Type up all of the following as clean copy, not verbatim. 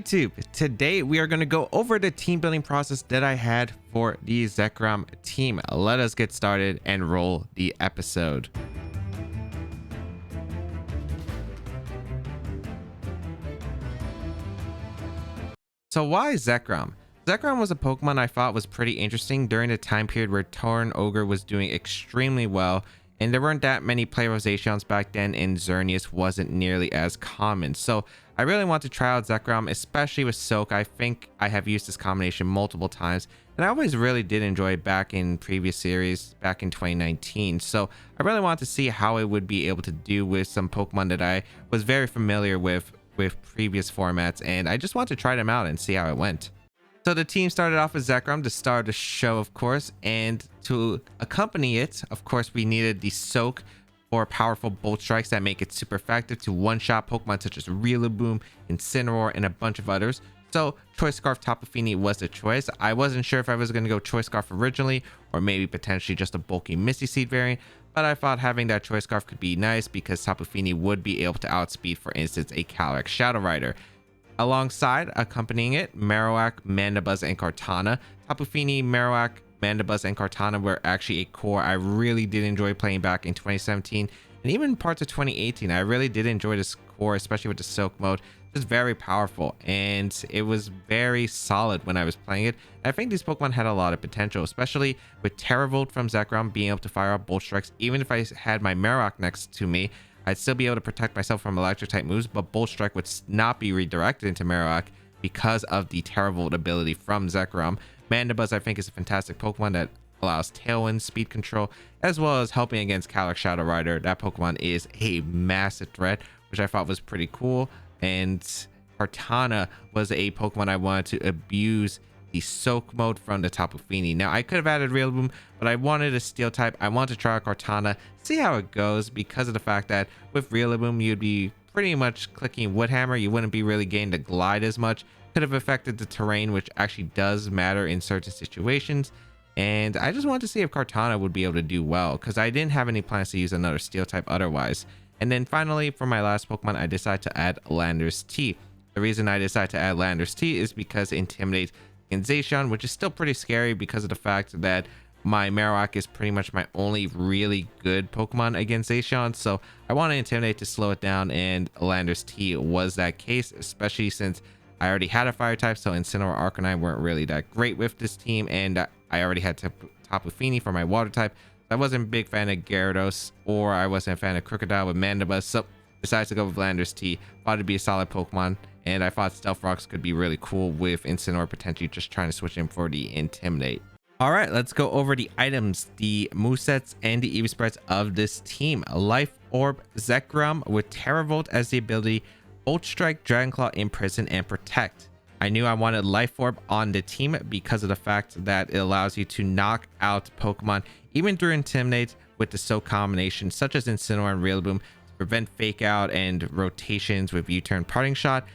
YouTube, today we are going to go over the team building process that I had for the Zekrom team. Let us get started and roll the episode. So why Zekrom? Zekrom was a Pokemon I thought was pretty interesting during the time period where Tauren Ogre was doing extremely well, and there weren't that many playerizations back then, and Xerneas wasn't nearly as common. So I really want to try out Zekrom, especially with Soak. I think I have used this combination multiple times, and I always really did enjoy it back in previous series, back in 2019. So I really want to see how it would be able to do with some Pokemon that I was very familiar with previous formats, and I just want to try them out and see how it went. So the team started off with Zekrom to start the show, of course, and to accompany it, of course, we needed the Soak for powerful Bolt Strikes that make it super effective to one-shot Pokemon such as Rillaboom, Incineroar, and a bunch of others. So Choice Scarf Tapu Fini was the choice. I wasn't sure if I was going to go Choice Scarf originally, or maybe potentially just a bulky Misty Seed variant, but I thought having that Choice Scarf could be nice because Tapu Fini would be able to outspeed, for instance, a Calyrex Shadow Rider. Alongside, accompanying it, Marowak, Mandibuzz, and Kartana. Tapu Fini, Marowak, Mandibuzz, and Kartana were actually a core I really did enjoy playing back in 2017 and even parts of 2018. I really did enjoy this core, especially with the Silk mode. It's very powerful and it was very solid when I was playing it. I think these Pokemon had a lot of potential, especially with Teravolt from Zekrom being able to fire out Bolt Strikes. Even if I had my Marowak next to me, I'd still be able to protect myself from electric type moves, but Bolt Strike would not be redirected into Marowak because of the Teravolt ability from Zekrom. Mandibuzz, I think, is a fantastic Pokemon that allows Tailwind, speed control, as well as helping against Calyrex Shadow Rider. That Pokemon is a massive threat, which I thought was pretty cool. And Kartana was a Pokemon I wanted to abuse the Soak mode from the Tapu Fini. Now, I could have added Rillaboom, but I wanted a Steel type. I want to try out Kartana, see how it goes, because of the fact that with Rillaboom, you'd be pretty much clicking Wood Hammer. You wouldn't be really getting to glide as much. Could have affected the terrain, which actually does matter in certain situations. And I just wanted to see if Kartana would be able to do well, because I didn't have any plans to use another Steel type otherwise. And then finally, for my last Pokemon, I decided to add Landorus T. The reason I decided to add Landorus T is because it intimidates Zacian, which is still pretty scary because of the fact that my Marowak is pretty much my only really good Pokemon against Zacian. So I want to Intimidate to slow it down, and Landorus T was that case, especially since I already had a fire type, so Incineroar, Arcanine weren't really that great with this team, and I already had Tapu Fini for my water type. I wasn't a big fan of Gyarados, or I wasn't a fan of Crocodile with Mandibuzz, so decided to go with Landorus T. Thought it'd be a solid Pokemon, and I thought Stealth Rocks could be really cool with Incineroar potentially just trying to switch in for the Intimidate. All right, let's go over the items, the movesets, and the EV spreads of this team. Life Orb Zekrom with Teravolt as the ability, Bolt Strike, Dragon Claw, Imprison, and Protect. I knew I wanted Life Orb on the team because of the fact that it allows you to knock out Pokemon even through Intimidate with the Soak combination, such as Incineroar and Rillaboom, to prevent Fake Out and rotations with U-Turn Parting Shot.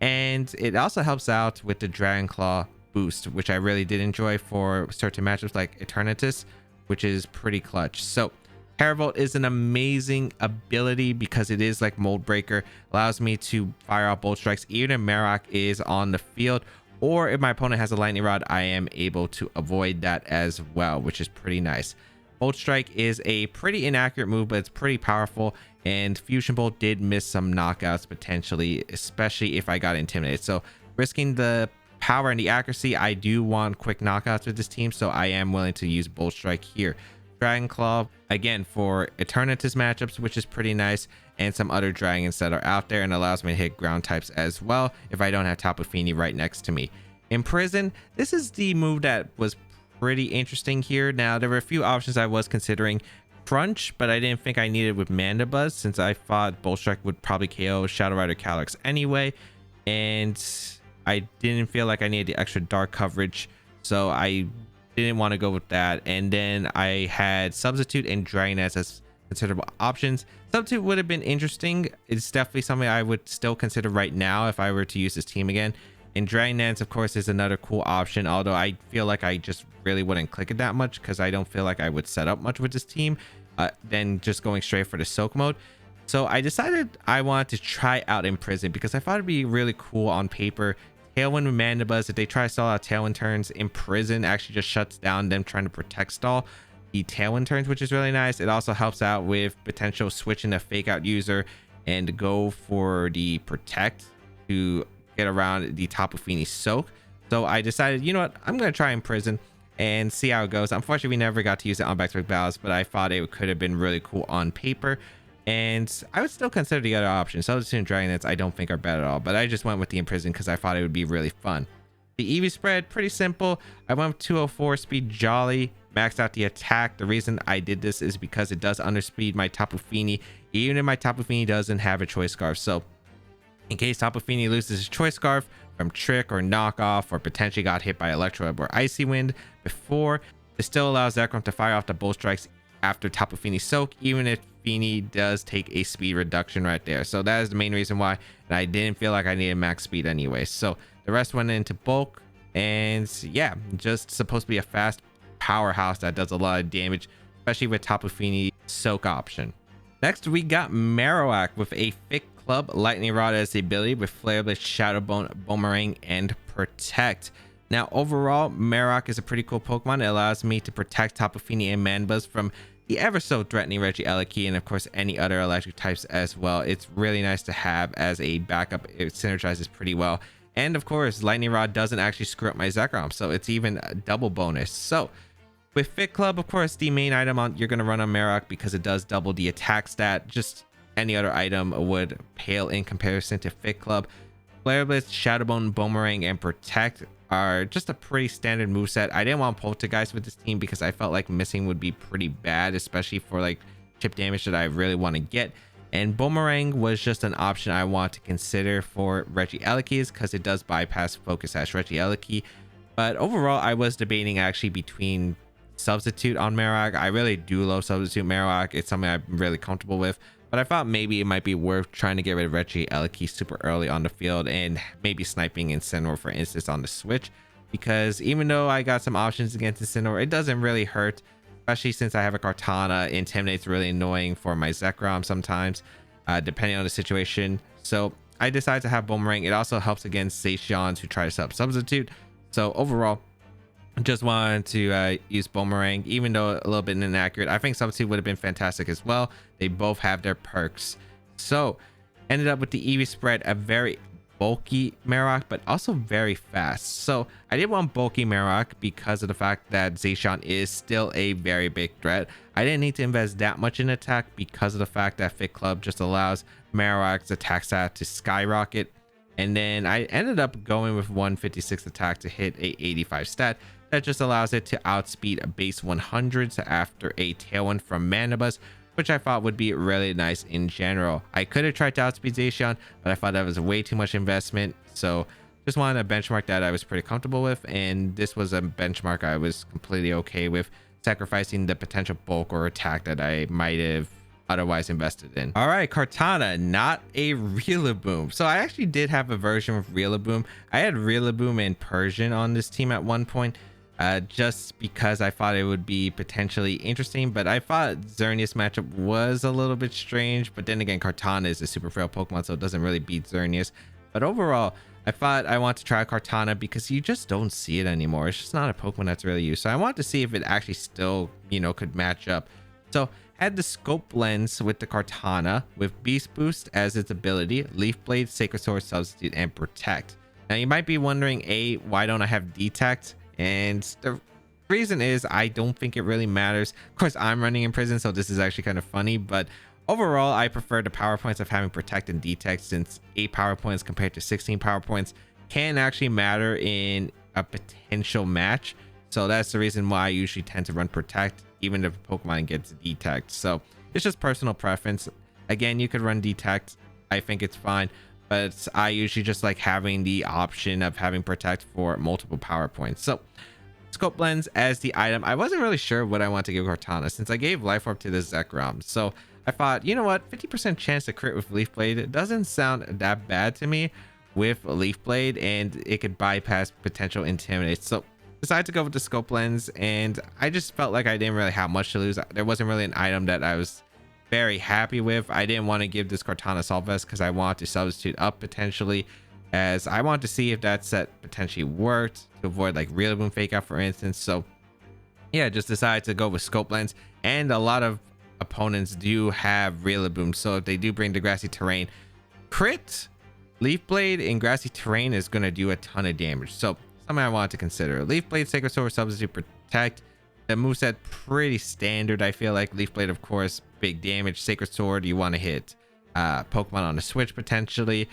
And it also helps out with the Dragon Claw boost, which I really did enjoy for certain matchups like Eternatus, which is pretty clutch. So Teravolt is an amazing ability because it is like Mold Breaker, allows me to fire out Bolt Strikes even if Marowak is on the field, or if my opponent has a Lightning Rod, I am able to avoid that as well, which is pretty nice. Bolt Strike is a pretty inaccurate move, but it's pretty powerful, and Fusion Bolt did miss some knockouts potentially, especially if I got intimidated. So risking the power and the accuracy, I do want quick knockouts with this team, so I am willing to use Bolt Strike here. Dragon Claw, again, for Eternatus matchups, which is pretty nice, and some other dragons that are out there, and allows me to hit ground types as well if I don't have Tapu Fini right next to me. Imprison, this is the move that was pretty interesting here. Now, there were a few options I was considering. Crunch, but I didn't think I needed with Mandibuzz, since I thought Bolt Strike would probably KO Shadow Rider Calyrex anyway, and I didn't feel like I needed the extra dark coverage, so I didn't want to go with that. And then I had Substitute and Dragoness as considerable options. Substitute would have been interesting. It's definitely something I would still consider right now if I were to use this team again. And Dragonance, of course, is another cool option, although I feel like I just really wouldn't click it that much because I don't feel like I would set up much with this team than just going straight for the Soak mode. So I decided I wanted to try out Imprison because I thought it'd be really cool on paper Tailwind with Mandibuzz, if they try to stall out Tailwind turns, Imprison actually just shuts down them trying to protect stall the Tailwind turns, which is really nice. It also helps out with potential switching a fake out user and go for the protect to get around the Tapu Fini soak. So I decided, you know what, I'm going to try Imprison and see how it goes. Unfortunately, we never got to use it on back-to-back battles, but I thought it could have been really cool on paper. And I would still consider the other options. Substitute and Dragonets I don't think are bad at all, but I just went with the Imprison because I thought it would be really fun. The EV spread, pretty simple. I went with 204 speed Jolly, maxed out the attack. The reason I did this is because it does underspeed my Tapu Fini, even if my Tapu Fini doesn't have a Choice Scarf. So in case Tapu Fini loses his Choice Scarf from Trick or Knockoff, or potentially got hit by Electro Web or Icy Wind before, it still allows Zekrom to fire off the Bolt Strikes after Tapu Fini soak, even if Fini does take a speed reduction right there. So that is the main reason why, and I didn't feel like I needed max speed anyway. So the rest went into bulk, and yeah, just supposed to be a fast powerhouse that does a lot of damage, especially with Tapu Fini soak option. Next, we got Marowak with a thick club lightning rod as the ability with Flare Blitz, Shadow Bone, Bonemerang, and Protect. Now overall, Marowak is a pretty cool Pokemon. It allows me to protect Tapu Fini and Mandibuzz from the ever so threatening Reggie-Eliki, and of course any other electric types as well. It's really nice to have as a backup. It synergizes pretty well, and of course lightning rod doesn't actually screw up my Zekrom, so it's even a double bonus. So with Fit Club, of course, the main item you're going to run on Marowak because it does double the attack stat. Just any other item would pale in comparison to Fit Club. Flare Blitz, Shadow Bone, Bonemerang, and Protect are just a pretty standard moveset. I didn't want Poltergeist with this team because I felt like missing would be pretty bad, especially for like chip damage that I really want to get. And Bonemerang was just an option I want to consider for Reggie-Eliki's because it does bypass Focus Sash Reggie-Eliki. But overall, I was debating actually between Substitute on Marowak. I really do love Substitute Marowak. It's something I'm really comfortable with. But I thought maybe it might be worth trying to get rid of Reggie-Eliki super early on the field and maybe sniping Incineroar, for instance, on the switch. Because even though I got some options against Incineroar, it doesn't really hurt. Especially since I have a Kartana. Intimidate's really annoying for my Zekrom sometimes, depending on the situation. So I decided to have Bonemerang. It also helps against Zacians who try to substitute. So overall, just wanted to use Bonemerang, even though a little bit inaccurate. I think Substitute would have been fantastic as well. They both have their perks. So ended up with the EV spread, a very bulky Marowak, but also very fast. So I did want bulky Marowak because of the fact that Zacian is still a very big threat. I didn't need to invest that much in attack because of the fact that Fit Club just allows Marowak's attack stat to skyrocket. And then I ended up going with 156 attack to hit a 85 stat. That just allows it to outspeed a base 100s after a Tailwind from Mandibuzz, which I thought would be really nice in general. I could have tried to outspeed Zacian, but I thought that was way too much investment. So just wanted a benchmark that I was pretty comfortable with, and this was a benchmark I was completely okay with, sacrificing the potential bulk or attack that I might have otherwise invested in. All right, Kartana, not a Rillaboom. So I actually did have a version of Rillaboom. I had Rillaboom and Persian on this team at one point. Just because I thought it would be potentially interesting, but I thought Xerneas matchup was a little bit strange. But then again, Kartana is a super frail Pokemon, so it doesn't really beat Xerneas. But overall, I thought I want to try Kartana because you just don't see it anymore. It's just not a Pokemon that's really used. So I wanted to see if it actually still, could match up. So had the Scope Lens with the Kartana with Beast Boost as its ability, Leaf Blade, Sacred Sword, Substitute, and Protect. Now you might be wondering, why don't I have Detect? And the reason is I don't think it really matters. Of course, I'm running Imprison, so this is actually kind of funny, but overall I prefer the power points of having Protect and Detect, since 8 power points compared to 16 power points can actually matter in a potential match. So that's the reason why I usually tend to run Protect even if a Pokemon gets Detect. So it's just personal preference. Again, you could run Detect. I think it's fine, but I usually just like having the option of having Protect for multiple power points. So Scope Lens as the item. I wasn't really sure what I want to give Kartana since I gave Life Orb to the Zekrom. So I thought, you know what, 50% chance to crit with Leaf Blade. It doesn't sound that bad to me with Leaf Blade, and it could bypass potential Intimidate. So decided to go with the Scope Lens, and I just felt like I didn't really have much to lose. There wasn't really an item that I was very happy with. I didn't want to give this Kartana Assault Vest because I wanted to substitute up potentially, as I want to see if that set potentially worked to avoid like Rillaboom fake out, for instance. So yeah, just decided to go with Scope Lens, and a lot of opponents do have Rillaboom, so if they do bring the grassy terrain, crit Leaf Blade in grassy terrain is going to do a ton of damage. So something I want to consider. Leaf Blade, Sacred Sword, Substitute, Protect. The moveset pretty standard, I feel like. Leaf Blade, of course, big damage. Sacred Sword, you want to hit Pokemon on the switch potentially.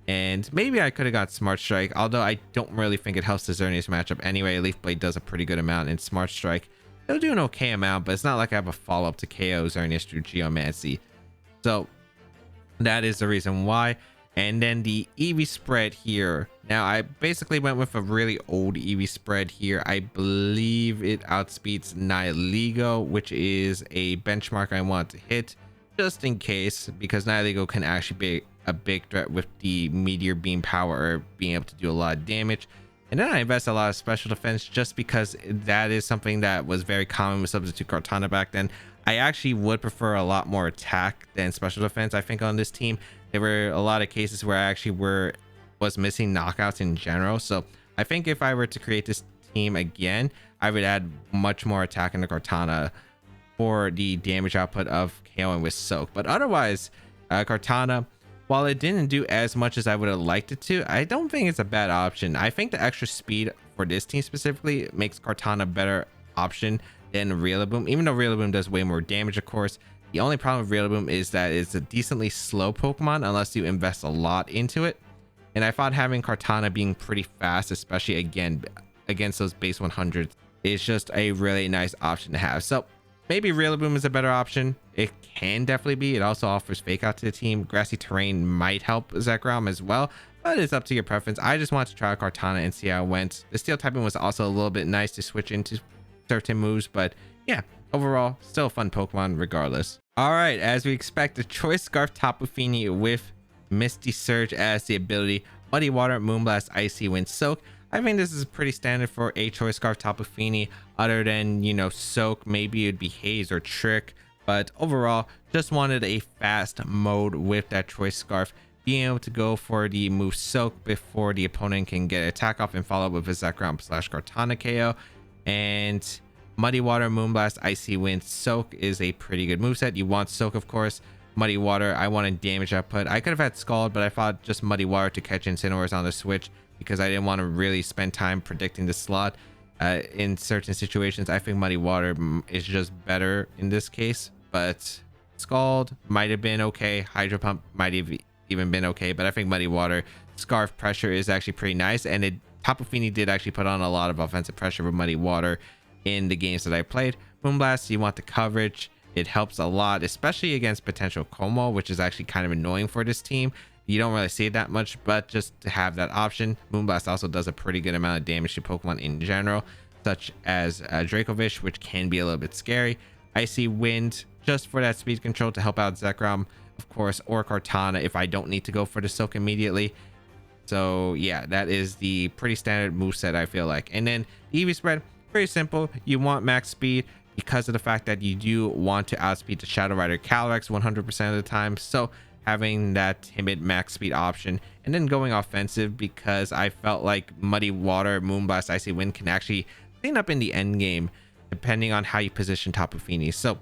And maybe I could have got Smart Strike, although I don't really think it helps the Xerneas matchup anyway. Leaf Blade does a pretty good amount in Smart Strike. It'll do an okay amount, but it's not like I have a follow-up to KO Xerneas through Geomancy. So that is the reason why. And then the EV spread here. Now, I basically went with a really old EV spread here. I believe it outspeeds Nihilego, which is a benchmark I want to hit just in case, because Nihilego can actually be a big threat with the Meteor Beam power, or being able to do a lot of damage. And then I invest a lot of special defense just because that is something that was very common with Substitute Kartana back then. I actually would prefer a lot more attack than special defense, I think, on this team. There were a lot of cases where I actually was missing knockouts in general. So I think if I were to create this team again, I would add much more attack in the Kartana for the damage output of KOing with Soak. But otherwise, Kartana, while it didn't do as much as I would have liked it to, I don't think it's a bad option. I think the extra speed for this team specifically makes Kartana a better option than Rillaboom, even though Rillaboom does way more damage, of course. The only problem with Rillaboom is that it's a decently slow Pokemon unless you invest a lot into it. And I thought having Kartana being pretty fast, especially again against those base 100s, is just a really nice option to have. So maybe Rillaboom is a better option. It can definitely be. It also offers fake out to the team. Grassy terrain might help Zekrom as well, but it's up to your preference. I just want to try Kartana and see how it went. The steel typing was also a little bit nice to switch into certain moves, but yeah, overall still a fun Pokemon regardless. All right, as we expect, the Choice Scarf Tapu Fini with Misty Surge as the ability, Muddy Water, Moonblast, Icy Wind, Soak. I think this is pretty standard for a Choice Scarf Tapu Fini, other than, you know, Soak. Maybe it'd be Haze or Trick, but overall just wanted a fast mode with that Choice Scarf, being able to go for the move Soak before the opponent can get attack off and follow up with a Zekrom / Kartana KO. And Muddy Water, Moonblast, Icy Wind, Soak is a pretty good moveset. You want Soak, of course. Muddy Water, I wanted damage output. I could have had Scald, but I thought just Muddy Water to catch Incineroars on the switch, because I didn't want to really spend time predicting the slot. In certain situations, I think Muddy Water is just better in this case, but Scald might have been okay. Hydro Pump might have even been okay, but I think Muddy Water Scarf Pressure is actually pretty nice, and Tapu Fini did actually put on a lot of offensive pressure with Muddy Water in the games that I played. Moonblast, you want the coverage. It helps a lot, especially against potential Como, which is actually kind of annoying for this team. You don't really see it that much, but just to have that option. Moonblast also does a pretty good amount of damage to Pokemon in general, such as Dracovish, which can be a little bit scary. Icy Wind, just for that speed control to help out Zekrom, of course, or Kartana if I don't need to go for the Soak immediately. So yeah, that is the pretty standard moveset, I feel like. And then the EV spread, very simple. You want max speed because of the fact that you do want to outspeed the Shadow Rider Calyrex 100% of the time. So having that timid max speed option, and then going offensive because I felt like Muddy Water, Moonblast, Icy Wind can actually clean up in the end game depending on how you position Tapu Fini. So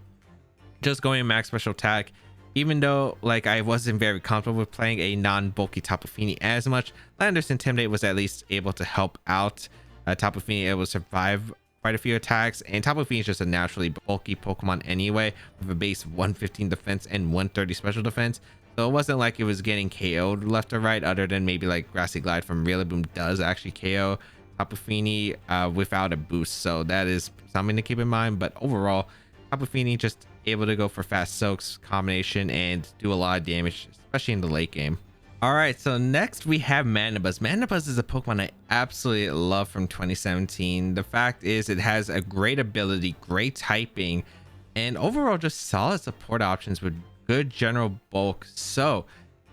just going max special attack, even though like I wasn't very comfortable with playing a non-bulky Tapu Fini as much, Landorus Intimidate was at least able to help out Tapu Fini able to survive quite a few attacks. And Tapu Fini is just a naturally bulky Pokemon anyway, with a base 115 defense and 130 special defense. So it wasn't like it was getting KO'd left or right, other than maybe like Grassy Glide from Rillaboom does actually KO Tapu Fini without a boost. So that is something to keep in mind. But overall, Tapu Fini just able to go for fast Soaks combination and do a lot of damage, especially in the late game. All right, so next we have Mandibuzz. Mandibuzz is a Pokemon I absolutely love from 2017. The fact is it has a great ability, great typing, and overall just solid support options with good general bulk. So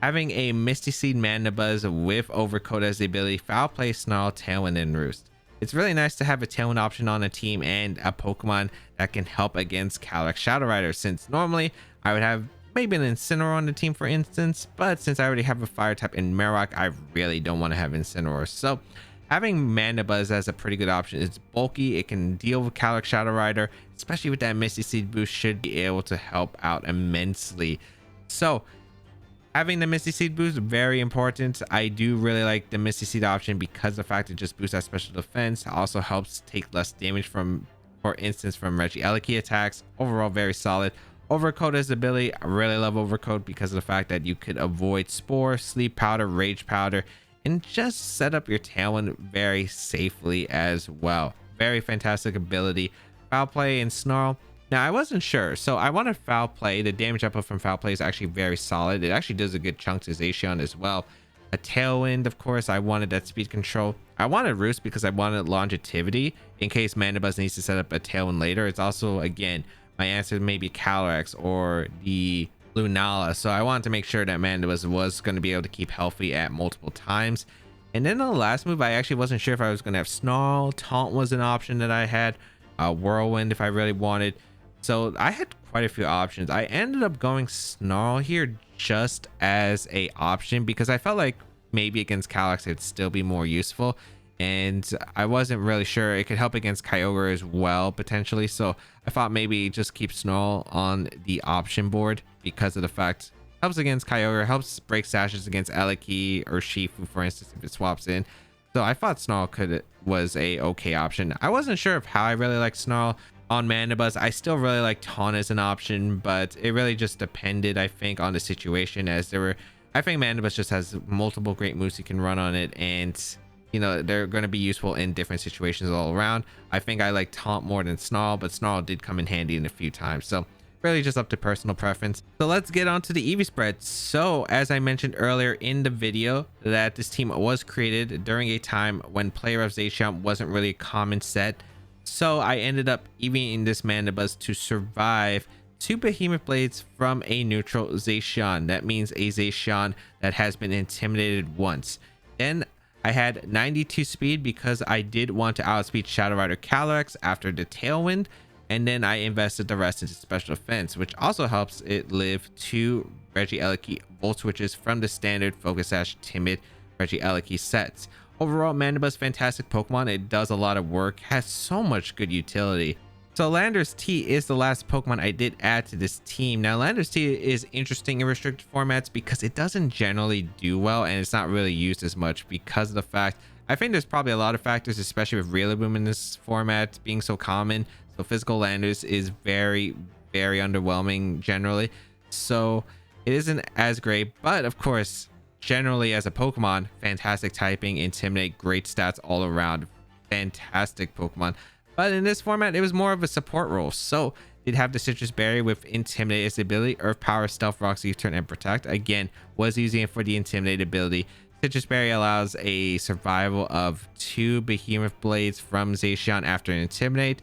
having a Misty Seed Mandibuzz with Overcoat as the ability, Foul Play, Snarl, Tailwind, and Roost. It's really nice to have a Tailwind option on a team and a Pokemon that can help against Calyrex Shadow Rider, since normally I would have maybe an Incineroar on the team, for instance. But since I already have a fire type in Marowak, I really don't want to have Incineroar. So having Mandibuzz as a pretty good option. It's bulky, it can deal with Calyrex Shadow Rider, especially with that Misty Seed boost, should be able to help out immensely. So having the Misty Seed boost, very important. I do really like the Misty Seed option because the fact it just boosts that special defense. Also helps take less damage from, for instance, from Regieleki attacks. Overall, very solid. Overcoat is ability. I really love Overcoat because of the fact that you could avoid Spore, Sleep Powder, Rage Powder, and just set up your Tailwind very safely as well. Very fantastic ability. Foul Play and Snarl. Now, I wasn't sure, so I wanted Foul Play. The damage output from Foul Play is actually very solid. It actually does a good chunk to Zacian as well. A Tailwind, of course, I wanted that speed control. I wanted Roost because I wanted longevity in case Mandibuzz needs to set up a Tailwind later. It's also, again, my answer maybe Calyrex or the Lunala. So I wanted to make sure that Mandibuzz was going to be able to keep healthy at multiple times. And then the last move, I actually wasn't sure if I was going to have Snarl. Taunt was an option that I had. Whirlwind if I really wanted. So I had quite a few options. I ended up going Snarl here just as a option because I felt like maybe against Calyrex it'd still be more useful. And I wasn't really sure. It could help against Kyogre as well, potentially. So I thought maybe just keep Snarl on the option board because of the fact helps against Kyogre, helps break sashes against Eleki or Shifu, for instance, if it swaps in. So I thought Snarl was a okay option. I wasn't sure of how I really like Snarl on Mandibuzz. I still really like Taunt as an option, but it really just depended, I think, on the situation, as there were, I think Mandibuzz just has multiple great moves you can run on it, and you know, they're going to be useful in different situations all around. I think I like Taunt more than Snarl, but Snarl did come in handy in a few times. So really just up to personal preference. So let's get on to the EV spread. So as I mentioned earlier in the video, that this team was created during a time when Player of Zacian wasn't really a common set. So I ended up EVing this Mandibuzz to survive 2 Behemoth Blades from a neutral Zacian. That means a Zacian that has been intimidated once. Then I had 92 speed because I did want to outspeed Shadow Rider Calyrex after the Tailwind, and then I invested the rest into special defense, which also helps it live 2 Regieleki Volt Switches from the standard Focus Sash Timid Regieleki sets. Overall, Mandibuzz fantastic Pokemon. It does a lot of work, has so much good utility. So Landorus T is the last Pokemon I did add to this team. Now Landorus T is interesting in restricted formats because it doesn't generally do well, and it's not really used as much because of the fact, I think there's probably a lot of factors, especially with Rillaboom in this format being so common. So physical Landorus is very, very underwhelming generally. So it isn't as great, but of course, generally as a Pokemon, fantastic typing, Intimidate, great stats all around, fantastic Pokemon. But in this format, it was more of a support role. So did have the Citrus Berry with Intimidate as the ability, Earth Power, Stealth Rocks, U-Turn, and Protect. Again, was using it for the Intimidate ability. Citrus Berry allows a survival of 2 Behemoth Blades from Zacian after Intimidate,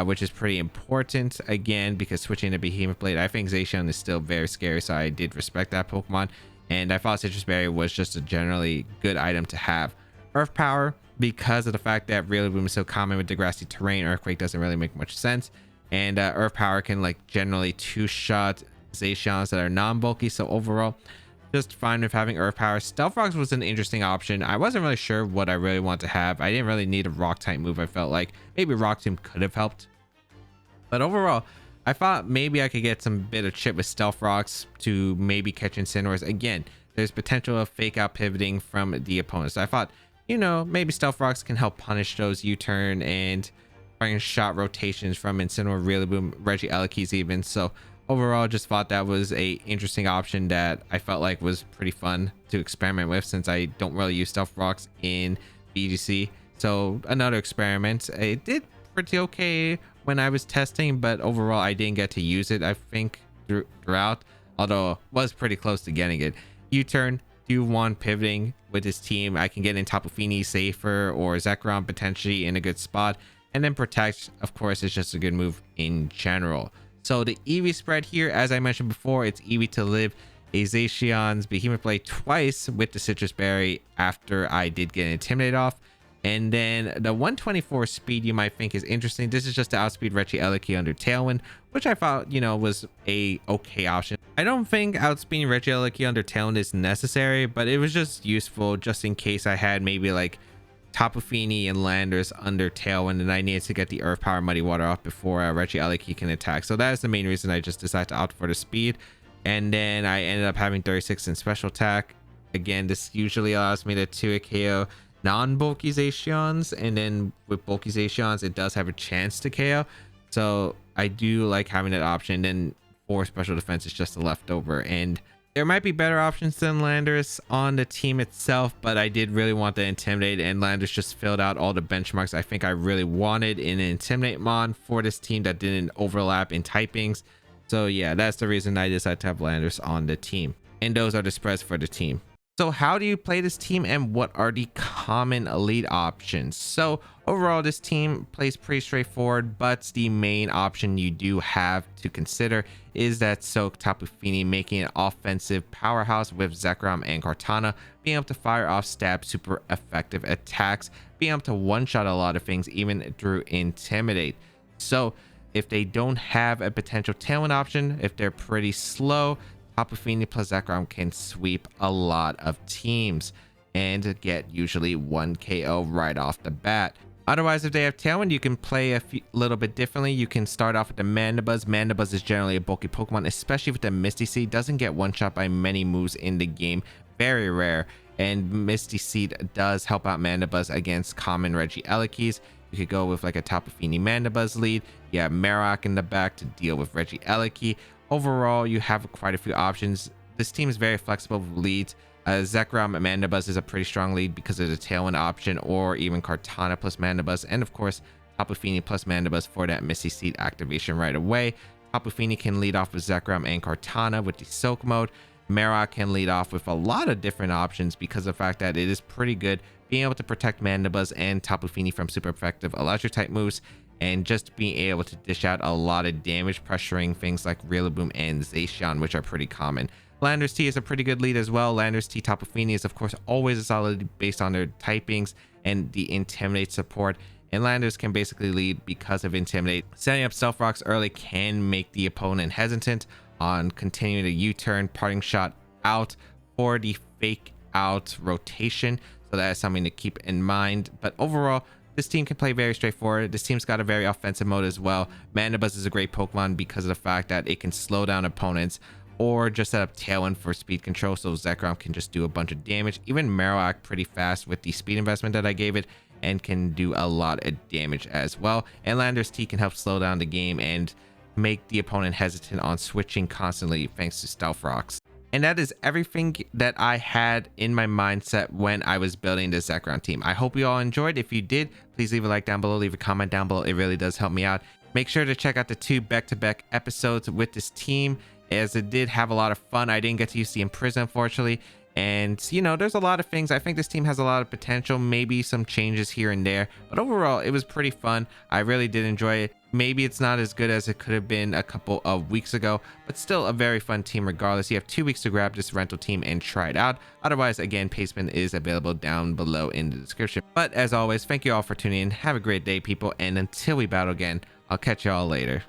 which is pretty important, again, because switching to Behemoth Blade, I think Zacian is still very scary, so I did respect that Pokemon. And I thought Citrus Berry was just a generally good item to have. Earth Power, because of the fact that Rillaboom is so common with Degrassi terrain, Earthquake doesn't really make much sense. And Earth Power can like generally 2-shot Zacians that are non-bulky. So overall, just fine with having Earth Power. Stealth Rocks was an interesting option. I wasn't really sure what I really want to have. I didn't really need a Rock type move. I felt like maybe Rock Tomb could have helped. But overall, I thought maybe I could get some bit of chip with Stealth Rocks to maybe catch Incineroars. Again, there's potential of fake out pivoting from the opponents. So I thought, you know, maybe Stealth Rocks can help punish those U-turn and shot rotations from Incineroar, Rillaboom, Regielekis even. So overall, just thought that was a interesting option that I felt like was pretty fun to experiment with, since I don't really use Stealth Rocks in BGC. So another experiment. It did pretty okay when I was testing, but overall I didn't get to use it, I think, throughout, although was pretty close to getting it. U-turn, do want pivoting with this team. I can get in Tapu Fini safer, or Zekrom potentially in a good spot, and then Protect, of course, is just a good move in general. So the EV spread here, as I mentioned before, it's EV to live a Zacian's Behemoth Blade twice with the Citrus Berry after I did get Intimidate off. And then the 124 speed you might think is interesting. This is just to outspeed Regieleki under Tailwind, which I thought, you know, was a okay option. I don't think outspeeding Regieleki under Tailwind is necessary, but it was just useful just in case I had maybe like Tapu Fini and Landers under Tailwind and I needed to get the Earth Power Muddy Water off before Regieleki can attack. So that is the main reason I just decided to opt for the speed. And then I ended up having 36 in special attack. Again, this usually allows me to 2 KO non-bulky Zacians, and then with bulky Zacians it does have a chance to KO, so I do like having that option. Then for special defense is just a leftover, and there might be better options than Landers on the team itself, but I did really want the Intimidate, and Landers just filled out all the benchmarks I think I really wanted in an Intimidate mon for this team that didn't overlap in typings. So yeah, that's the reason I decided to have Landers on the team, and those are the spreads for the team. So how do you play this team and what are the common elite options? So overall, this team plays pretty straightforward, but the main option you do have to consider is that Soak Tapu Fini, making an offensive powerhouse with Zekrom and Kartana, being able to fire off stab super effective attacks, being able to one-shot a lot of things even through Intimidate. So if they don't have a potential Tailwind option, if they're pretty slow, Tapu Fini plus Zekrom can sweep a lot of teams and get usually 1 KO right off the bat. Otherwise, if they have Tailwind, you can play a little bit differently. You can start off with the Mandibuzz. Mandibuzz is generally a bulky Pokemon, especially with the Misty Seed. Doesn't get one shot by many moves in the game. Very rare. And Misty Seed does help out Mandibuzz against common Regielekis. You could go with like a Tapu Fini Mandibuzz lead. You have Marowak in the back to deal with Regieleki. Overall, you have quite a few options. This team is very flexible with leads. Zekrom Mandibuzz is a pretty strong lead because of the Tailwind option, or even Kartana plus Mandibuzz, and of course Tapu Fini plus Mandibuzz for that Misty Seed activation right away. Tapu Fini can lead off with Zekrom and Kartana with the Soak mode. Marowak can lead off with a lot of different options because of the fact that it is pretty good. Being able to protect Mandibuzz and Tapu Fini from super effective electric type moves, and just being able to dish out a lot of damage, pressuring things like Rillaboom and Zacian, which are pretty common. Landers T is a pretty good lead as well. Landers T Tapu Fini is of course always a solid lead based on their typings and the Intimidate support, and Landers can basically lead because of Intimidate. Setting up Stealth Rocks early can make the opponent hesitant on continuing the U-turn, parting shot out for the fake out rotation, so that is something to keep in mind. But overall, this team can play very straightforward. This team's got a very offensive mode as well. Mandibuzz is a great Pokemon because of the fact that it can slow down opponents, or just set up Tailwind for speed control, so Zekrom can just do a bunch of damage. Even Marowak pretty fast with the speed investment that I gave it, and can do a lot of damage as well. And Landers T can help slow down the game and make the opponent hesitant on switching constantly thanks to Stealth Rocks. And that is everything that I had in my mindset when I was building the Zekrom team. I hope you all enjoyed. If you did, please leave a like down below, leave a comment down below. It really does help me out. Make sure to check out the 2 back-to-back episodes with this team, as it did have a lot of fun. I didn't get to use the Imprison, unfortunately. And, you know, there's a lot of things. I think this team has a lot of potential, maybe some changes here and there. But overall, it was pretty fun. I really did enjoy it. Maybe it's not as good as it could have been a couple of weeks ago, but still a very fun team regardless. You have 2 weeks to grab this rental team and try it out. Otherwise, again, Paceman is available down below in the description. But as always, thank you all for tuning in. Have a great day, people. And until we battle again, I'll catch you all later.